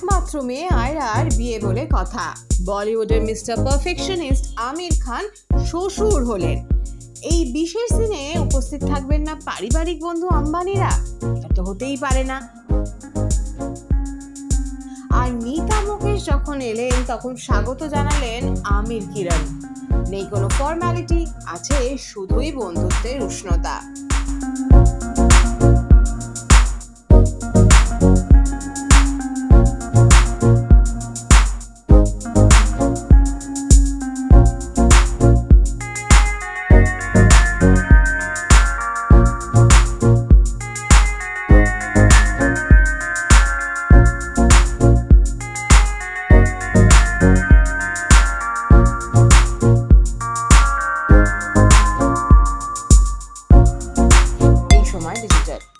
একমাত্র মেয়ে আয়রার বিয়ে বলে কথা। বলিউডের মিস্টার পারফেকশনিস্ট আমির খান শ্বশুর হলেন। এই বিশেষ দিনে উপস্থিত থাকবেন না পারিবারিক বন্ধু আম্বানিরা? এটা হতেই পারে না। আর মিতা মুকেশ যখন এলেন তখন স্বাগত জানালেন আমির কিরণ। নেই কোনো ফর্মালিটি, আছে শুধুই বন্ধুত্বের উষ্ণতা।